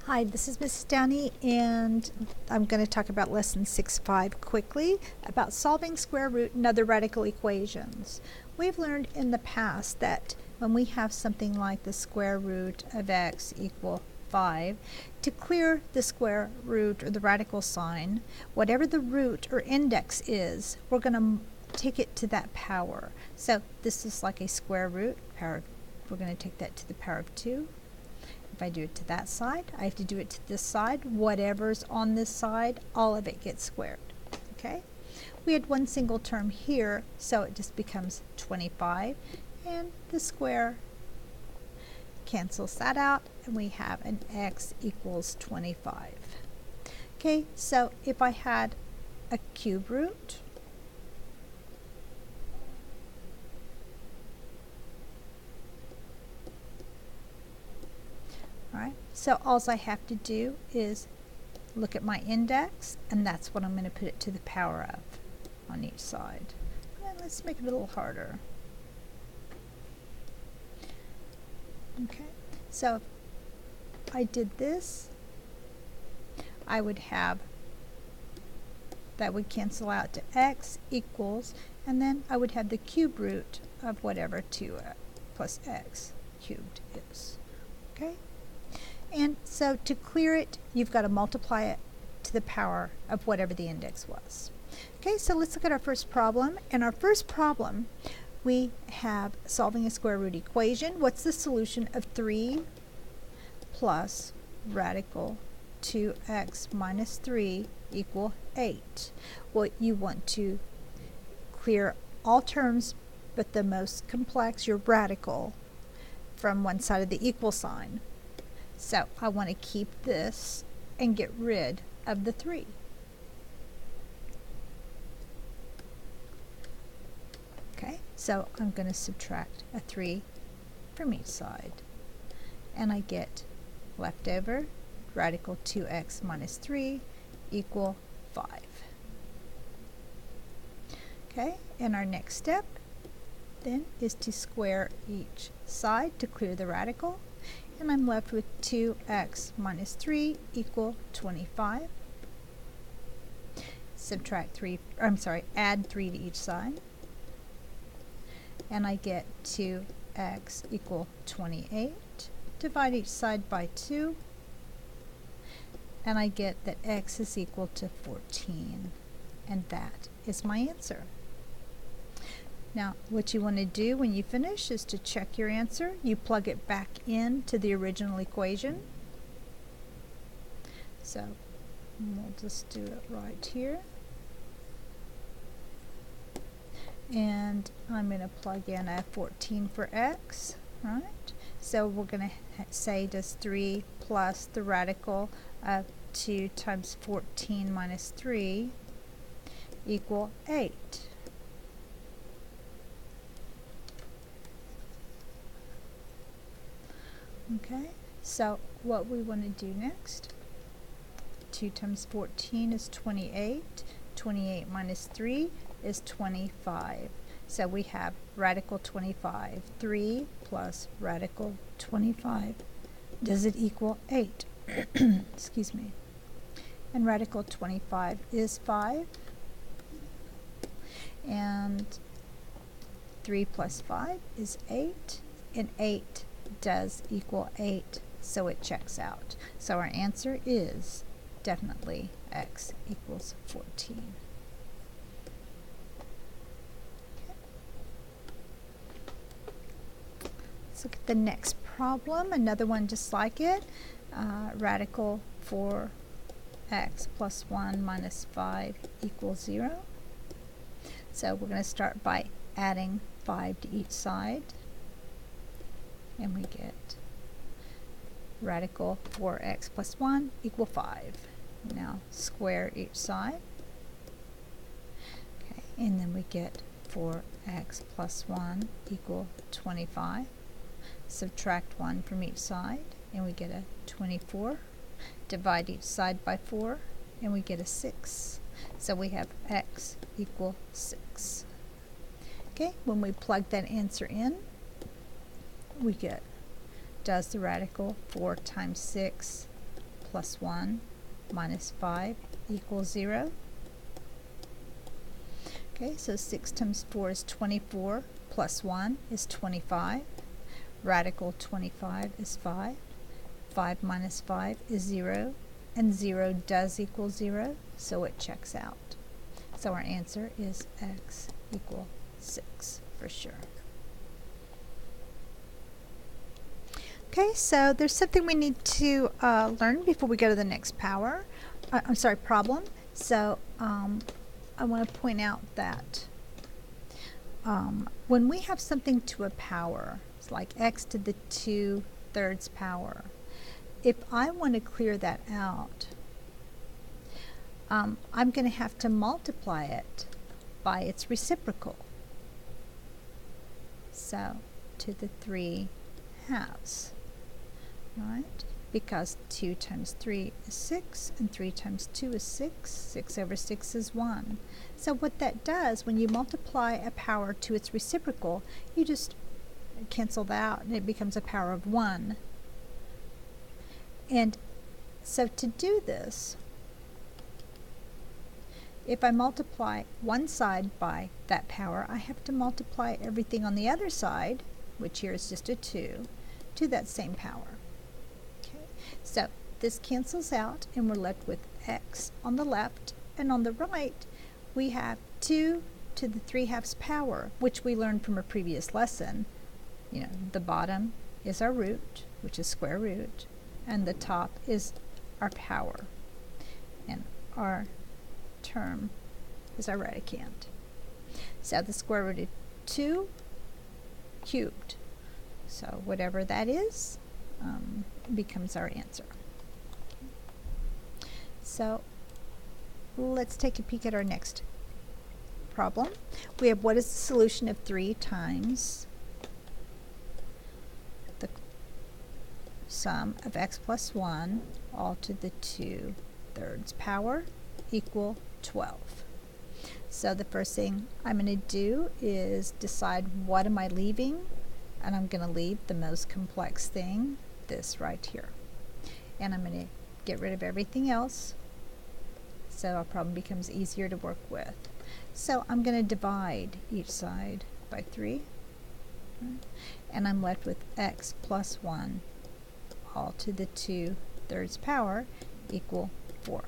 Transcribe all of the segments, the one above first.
Hi, this is Mrs. Downey, and I'm going to talk about lesson 6.5 quickly about solving square root and other radical equations. We've learned in the past that when we have something like the square root of x equal 5, to clear the square root or the radical sign, whatever the root or index is, we're going to take it to that power. So this is like a square root, we're going to take that to the power of 2. If I do it to that side, I have to do it to this side. Whatever's on this side, all of it gets squared. Okay? We had one single term here, so it just becomes 25. And the square cancels that out, and we have an x equals 25. Okay, so if I had a cube root, alright, so all I have to do is look at my index, and that's what I'm going to put it to the power of on each side. And let's make it a little harder. Okay, so if I did this, I would have, that would cancel out to x equals, and then I would have the cube root of whatever 2 plus x cubed is. Okay? And so to clear it, you've got to multiply it to the power of whatever the index was. Okay, so let's look at our first problem. In our first problem, we have solving a square root equation. What's the solution of 3 plus radical 2x minus 3 equal 8? Well, you want to clear all terms but the most complex, your radical, from one side of the equal sign. So I want to keep this and get rid of the 3. Okay, so I'm going to subtract a 3 from each side. And I get left over radical 2x minus 3 equal 5. Okay, and our next step then is to square each side to clear the radical. And I'm left with 2x minus 3 equal 25. Add 3 to each side. And I get 2x equal 28. Divide each side by 2. And I get that x is equal to 14. And that is my answer. Now, what you want to do when you finish is to check your answer. You plug it back into the original equation. So we'll just do it right here. And I'm going to plug in a 14 for x, right? So we're going to say, does 3 plus the radical of 2 times 14 minus 3 equal 8? Okay, so what we want to do next, 2 times 14 is 28, 28 minus 3 is 25. So we have radical 25, 3 plus radical 25. Does it equal 8? Excuse me. And radical 25 is 5. And 3 plus 5 is 8. And 8 does equal 8, so it checks out. So our answer is definitely x equals 14. Okay. Let's look at the next problem, another one just like it. Radical 4x plus 1 minus 5 equals 0. So we're going to start by adding 5 to each side. And we get radical 4x plus 1 equal 5. Now square each side. Okay, and then we get 4x plus 1 equal 25. Subtract 1 from each side, and we get a 24. Divide each side by 4, and we get a 6. So we have x equal 6. Okay, when we plug that answer in, we get, does the radical 4 times 6 plus 1 minus 5 equals 0. Okay, so 6 times 4 is 24, plus 1 is 25. Radical 25 is 5. 5 minus 5 is 0, and 0 does equal 0, so it checks out. So our answer is x equal 6 for sure. Okay, so there's something we need to learn before we go to the next problem. So I want to point out that when we have something to a power, it's like x to the 2/3 power, if I want to clear that out, I'm going to have to multiply it by its reciprocal. So to the 3/2, right? Because 2 times 3 is 6, and 3 times 2 is 6. 6 over 6 is 1. So what that does, when you multiply a power to its reciprocal, you just cancel that out, and it becomes a power of 1. And so to do this, if I multiply one side by that power, I have to multiply everything on the other side, which here is just a 2, to that same power. Okay, so this cancels out, and we're left with x on the left, and on the right we have 2 to the 3/2 power, which we learned from a previous lesson. You know, the bottom is our root, which is square root, and the top is our power, and our term is our radicand. So the square root of 2 cubed, so whatever that is becomes our answer. So let's take a peek at our next problem. We have, what is the solution of 3 times the sum of x plus 1 all to the 2/3 power equal 12. So the first thing I'm going to do is decide what am I leaving, and I'm going to leave the most complex thing, this right here. And I'm going to get rid of everything else, so our problem becomes easier to work with. So I'm going to divide each side by 3, and I'm left with x plus 1 all to the 2/3 power equal 4.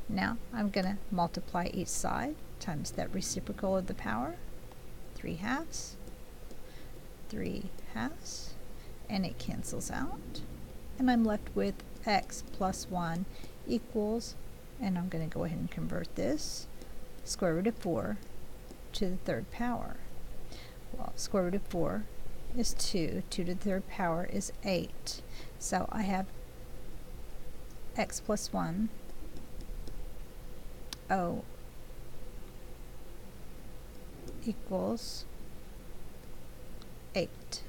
Now I'm going to multiply each side times that reciprocal of the power, 3/2, 3/2, and it cancels out, and I'm left with x plus 1 equals, and I'm going to go ahead and convert this, square root of 4 to the 3rd power. Well, square root of 4 is 2, 2 to the 3rd power is 8. So I have x plus 1 equals 8.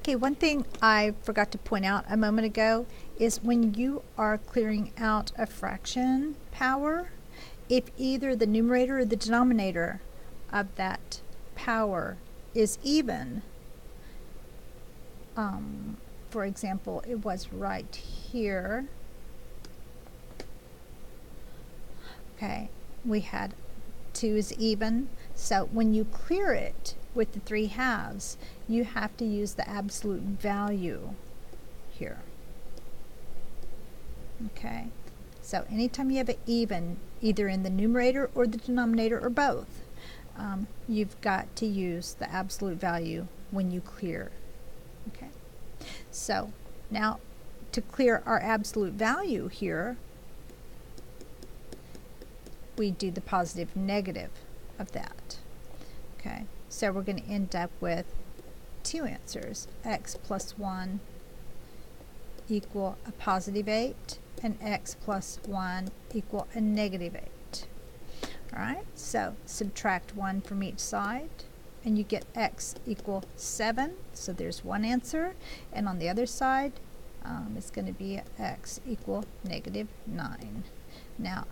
Okay, one thing I forgot to point out a moment ago is when you are clearing out a fraction power, if either the numerator or the denominator of that power is even, for example, it was right here. Okay, we had 2 is even, so when you clear it with the 3/2, you have to use the absolute value here. Okay, so anytime you have an even, either in the numerator or the denominator or both, you've got to use the absolute value when you clear. Okay, so now to clear our absolute value here, we do the positive negative of that. Okay, so we're going to end up with 2 answers, x plus 1 equal a positive 8, and x plus 1 equal a negative 8. Alright, so subtract 1 from each side, and you get x equal 7, so there's one answer, and on the other side it's going to be x equal negative 9. Now